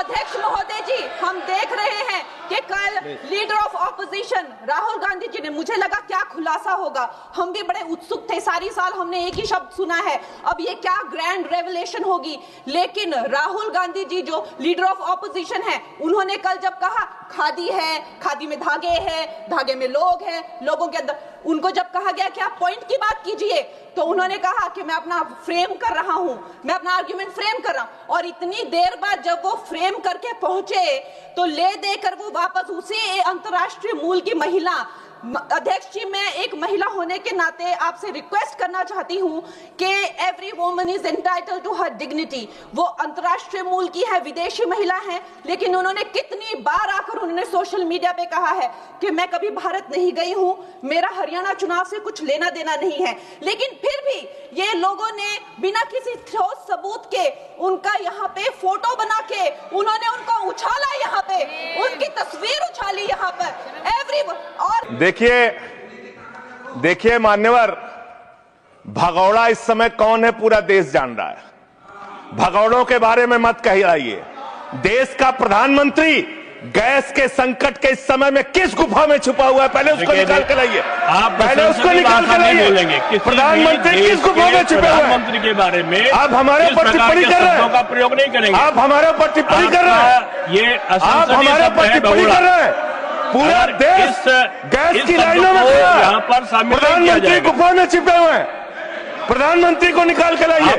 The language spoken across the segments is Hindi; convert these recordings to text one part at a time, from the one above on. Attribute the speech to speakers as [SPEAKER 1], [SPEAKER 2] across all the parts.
[SPEAKER 1] अध्यक्ष महोदय जी, हम देख रहे हैं कि कल leader of opposition Rahul Gandhi ji ने, मुझे लगा क्या खुलासा होगा, हम भी बड़े उत्सुक थे, सारी साल हमने एक ही शब्द सुना है, अब ये क्या ग्रैंड रेवलेशन होगी। लेकिन राहुल गांधी जी जो लीडर ऑफ ऑपोजिशन है, उन्होंने कल जब कहा खादी है, खादी में धागे हैं, धागे में लोग हैं, लोगों के अंदर, उनको जब कहा गया कि आप पॉइंट की बात कीजिए, तो उन्होंने कहा कि मैं अपना फ्रेम कर रहा हूं, मैं अपना आर्ग्यूमेंट फ्रेम कर रहा हूं। और इतनी देर बाद जब वो फ्रेम करके पहुंचे तो ले देकर वो वापस उसी अंतर्राष्ट्रीय मूल की महिला, अध्यक्ष जी, मैं एक महिला होने के नाते आपसे रिक्वेस्ट करना चाहती हूं कि every woman is entitled to her dignity. वो अंतर्राष्ट्रीय मूल की है, विदेशी महिला है, लेकिन उन्होंने कितनी बार आकर उन्होंने सोशल मीडिया पे कहा है कि मैं कभी भारत नहीं गई हूं, मेरा हरियाणा चुनाव से कुछ लेना देना नहीं है। लेकिन फिर भी ये लोगों ने बिना किसी ठोस सबूत के उनका यहाँ पे फोटो बना के उन्होंने उनको उछाला, यहाँ पे उनकी तस्वीर उछाली यहाँ पर एवरी। और
[SPEAKER 2] देखिए मान्यवर, भगौड़ा इस समय कौन है पूरा देश जान रहा है। भगौड़ों के बारे में मत कहिए। देश का प्रधानमंत्री गैस के संकट के इस समय में किस गुफा में छुपा हुआ है, पहले उसको निकाल के लाइए। पहले उसको निकाल के लाइए। प्रधानमंत्री किस गुफा में छुपे हुए हैं?
[SPEAKER 3] प्रधानमंत्री के बारे में
[SPEAKER 2] आप हमारे ऊपर टिप्पणी कर रहे हैं,
[SPEAKER 3] का प्रयोग नहीं करेंगे।
[SPEAKER 2] आप हमारे ऊपर टिप्पणी कर रहे हैं,
[SPEAKER 3] ये
[SPEAKER 2] आप हमारे ऊपर टिप्पणी कर रहे हैं। पूरा देश गैस की लाइनों में खड़ा है,
[SPEAKER 3] यहाँ पर
[SPEAKER 2] प्रधानमंत्री गुफा में छिपे हुए हैं। प्रधानमंत्री को निकाल के लाइए,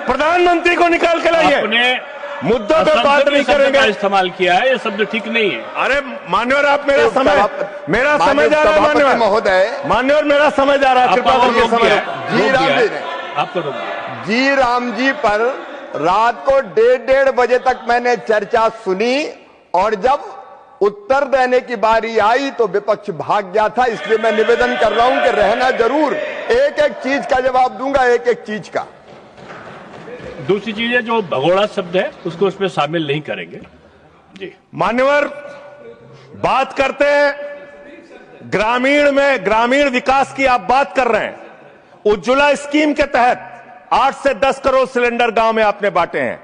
[SPEAKER 2] प्रधानमंत्री को निकाल के लाइए। मुद्दों पे बात नहीं करेंगे।
[SPEAKER 3] इस्तेमाल किया है, ये शब्द ठीक नहीं है।
[SPEAKER 2] अरे मान्यवर, आप मेरा समय जा रहा है मान्यवर महोदय, मान्यवर मेरा समय जा रहा है, कृपा करके समय।
[SPEAKER 4] जी राम जी ने
[SPEAKER 3] आपको
[SPEAKER 4] जी राम जी पर रात को 1:30 बजे तक मैंने चर्चा सुनी, और जब उत्तर देने की बारी आई तो विपक्ष भाग गया था। इसलिए मैं निवेदन कर रहा हूं कि रहना जरूर, एक एक चीज का जवाब दूंगा, एक एक चीज का।
[SPEAKER 3] दूसरी चीज है, जो भगोड़ा शब्द है उसको उसमें शामिल नहीं करेंगे। जी
[SPEAKER 2] मान्यवर, बात करते हैं ग्रामीण विकास की आप बात कर रहे हैं। उज्ज्वला स्कीम के तहत 8 से 10 करोड़ सिलेंडर गांव में आपने बांटे हैं,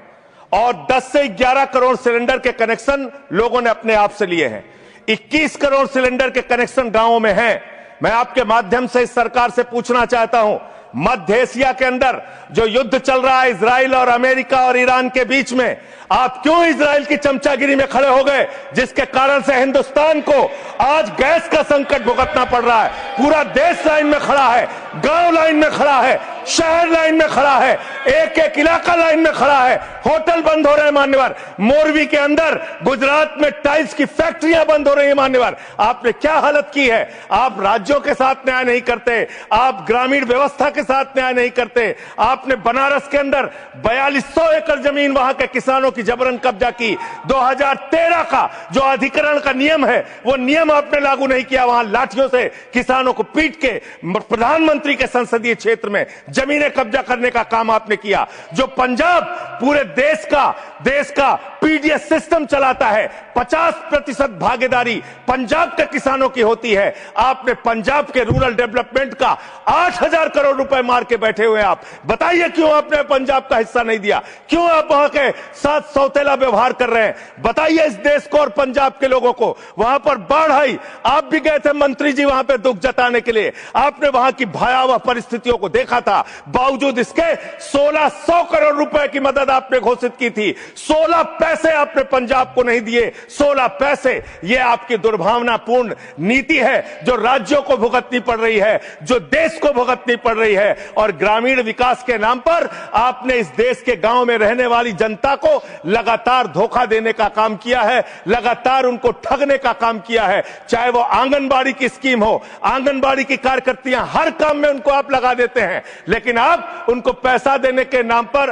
[SPEAKER 2] और 10 से 11 करोड़ सिलेंडर के कनेक्शन लोगों ने अपने आप से लिए हैं। 21 करोड़ सिलेंडर के कनेक्शन गांवों में हैं। मैं आपके माध्यम से इस सरकार से पूछना चाहता हूं, मध्य एशिया के अंदर जो युद्ध चल रहा है इजराइल और अमेरिका और ईरान के बीच में, आप क्यों इजराइल की चमचागिरी में खड़े हो गए, जिसके कारण से हिंदुस्तान को आज गैस का संकट भुगतना पड़ रहा है। पूरा देश लाइन में खड़ा है, गांव लाइन में खड़ा है, शहर लाइन में खड़ा है, एक एक इलाका लाइन में खड़ा है। होटल बंद हो रहे हैं मान्यवर, मोरवी के अंदर गुजरात में टाइल्स की फैक्ट्रियां बंद हो रही है मान्यवर। आपने क्या हालत की है। आप राज्यों के साथ न्याय नहीं करते, आप ग्रामीण व्यवस्था के साथ न्याय नहीं करते। आपने बनारस के अंदर 4200 एकड़ जमीन वहां के किसानों की जबरन कब्जा की। 2013 का जो अधिकरण का नियम है, वो नियम आपने लागू नहीं किया। वहां लाठियों से किसानों को पीट के प्रधानमंत्री के संसदीय क्षेत्र में जमीनें कब्जा करने का काम आपने किया। जो पंजाब पूरे देश का पीडीएस सिस्टम चलाता है, 50% भागीदारी पंजाब के किसानों की होती है। आपने पंजाब के रूरल डेवलपमेंट का 8000 करोड़ रुपए मार के बैठे हुए। आप बताइए क्यों आपने पंजाब का हिस्सा नहीं दिया, क्यों आप वहां के साथ सौतेला व्यवहार कर रहे हैं। बताइए इस देश को और पंजाब के लोगों को। वहां पर बाढ़ आई, आप भी गए थे मंत्री जी वहां पर दुख जताने के लिए। आपने वहां की भयावह परिस्थितियों को देखा था। बावजूद इसके 1600 करोड़ रुपए की मदद आपने घोषित की थी, 16 पैसे आपने पंजाब को नहीं दिए। 16 पैसे, यह आपकी दुर्भावनापूर्ण नीति है जो राज्यों को भुगतनी पड़ रही है, जो देश को भुगतनी पड़ रही है। और ग्रामीण विकास के नाम पर आपने इस देश के गांव में रहने वाली जनता को लगातार धोखा देने का काम किया है, लगातार उनको ठगने का काम किया है। चाहे वो आंगनबाड़ी की स्कीम हो, आंगनबाड़ी की कार्यकर्तियां, हर काम में उनको आप लगा देते हैं, लेकिन आप उनको पैसा देने के नाम पर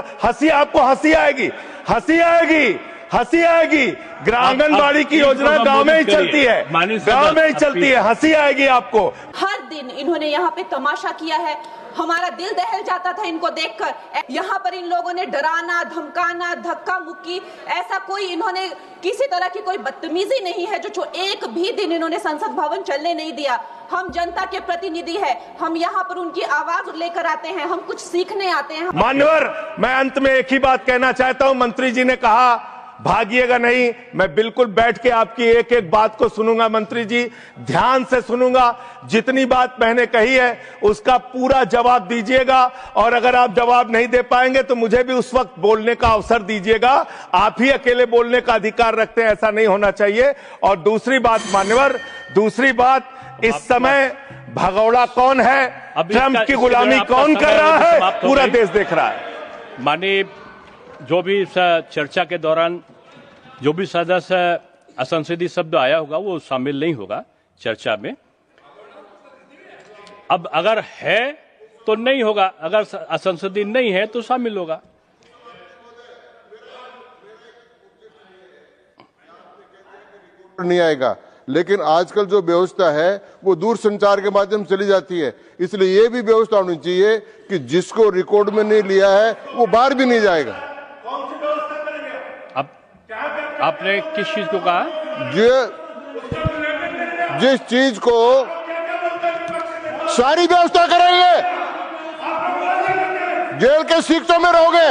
[SPEAKER 2] आपको हंसी आएगी, हंसी आएगी, हंसी आएगी। आंगनबाड़ी की योजना गांव में ही चलती है, गांव में ही चलती है, हंसी आएगी आपको।
[SPEAKER 1] हर दिन इन्होंने यहाँ पे तमाशा किया है, हमारा दिल दहल जाता था इनको देखकर। यहाँ पर इन लोगों ने डराना, धमकाना, धक्का मुक्की, ऐसा कोई इन्होंने किसी तरह की कोई बदतमीजी नहीं है जो एक भी दिन इन्होंने संसद भवन चलने नहीं दिया। हम जनता के प्रतिनिधि हैं, हम यहाँ पर उनकी आवाज लेकर आते हैं, हम कुछ सीखने आते हैं।
[SPEAKER 2] मान्यवर, मैं अंत में एक ही बात कहना चाहता हूँ। मंत्री जी ने कहा भागिएगा नहीं। मैं बिल्कुल बैठ के आपकी एक एक बात को सुनूंगा मंत्री जी, ध्यान से सुनूंगा। जितनी बात मैंने कही है उसका पूरा जवाब दीजिएगा, और अगर आप जवाब नहीं दे पाएंगे तो मुझे भी उस वक्त बोलने का अवसर दीजिएगा। आप ही अकेले बोलने का अधिकार रखते हैं, ऐसा नहीं होना चाहिए। और दूसरी बात मान्यवर, दूसरी बात, इस समय भगोड़ा कौन है, ट्रंप की गुलामी कौन कर रहा है, पूरा देश देख रहा है।
[SPEAKER 3] माननीय, जो भी चर्चा के दौरान जो भी सदस्य असंसदीय शब्द आया होगा वो शामिल नहीं होगा चर्चा में। अब अगर है तो नहीं होगा, अगर असंसदीय नहीं है तो शामिल होगा।
[SPEAKER 5] नहीं आएगा, लेकिन आजकल जो व्यवस्था है वो दूर संचार के माध्यम से चली जाती है, इसलिए ये भी व्यवस्था होनी चाहिए कि जिसको रिकॉर्ड में नहीं लिया है वो बाहर भी नहीं जाएगा।
[SPEAKER 3] अब आपने किस चीज को कहा?
[SPEAKER 5] जिस चीज को सारी व्यवस्था करेंगे, जेल के सीटों में रहोगे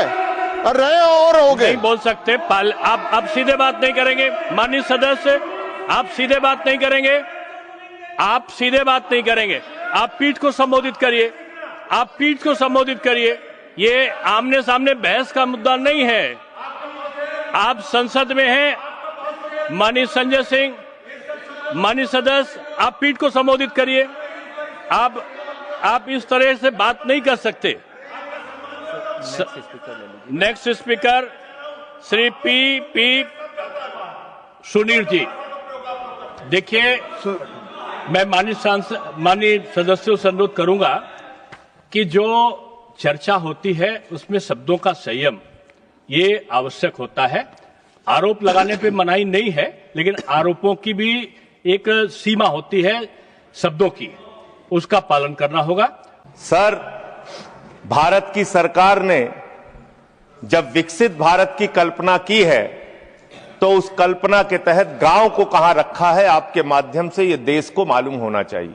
[SPEAKER 5] और रहे और रहोगे।
[SPEAKER 3] नहीं बोल सकते, आप सीधे बात नहीं करेंगे माननीय सदस्य, आप सीधे बात नहीं करेंगे, आप सीधे बात नहीं करेंगे। आप पीठ को संबोधित करिए, आप पीठ को संबोधित करिए। ये आमने सामने बहस का मुद्दा नहीं है। आप संसद में हैं, माननीय संजय सिंह, माननीय सदस्य, आप पीठ को संबोधित करिए। आप इस तरह से बात नहीं कर सकते। Next speaker Shri P Sunil ji. देखिए, मैं माननीय सदस्यों से अनुरोध करूंगा कि जो चर्चा होती है उसमें शब्दों का संयम ये आवश्यक होता है। आरोप लगाने पे मनाही नहीं है, लेकिन आरोपों की भी एक सीमा होती है शब्दों की, उसका पालन करना होगा।
[SPEAKER 2] सर, भारत की सरकार ने जब विकसित भारत की कल्पना की है तो उस कल्पना के तहत गांव को कहां रखा है, आपके माध्यम से यह देश को मालूम होना चाहिए।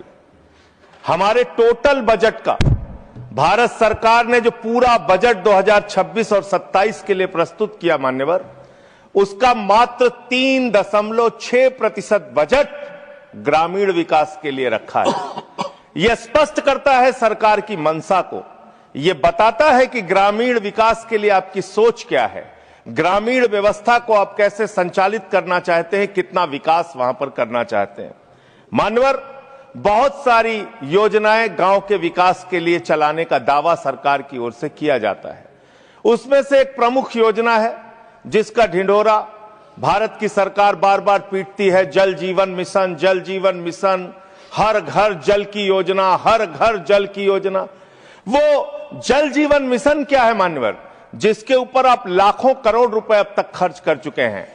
[SPEAKER 2] हमारे टोटल बजट का भारत सरकार ने जो पूरा बजट 2026 और 27 के लिए प्रस्तुत किया मान्यवर, उसका मात्र 3.6% बजट ग्रामीण विकास के लिए रखा है। यह स्पष्ट करता है सरकार की मंशा को, यह बताता है कि ग्रामीण विकास के लिए आपकी सोच क्या है, ग्रामीण व्यवस्था को आप कैसे संचालित करना चाहते हैं, कितना विकास वहां पर करना चाहते हैं। मान्यवर, बहुत सारी योजनाएं गांव के विकास के लिए चलाने का दावा सरकार की ओर से किया जाता है। उसमें से एक प्रमुख योजना है जिसका ढिंढोरा भारत की सरकार बार बार पीटती है, जल जीवन मिशन, जल जीवन मिशन, हर घर जल की योजना, हर घर जल की योजना। वो जल जीवन मिशन क्या है मान्यवर, जिसके ऊपर आप लाखों करोड़ रुपए अब तक खर्च कर चुके हैं।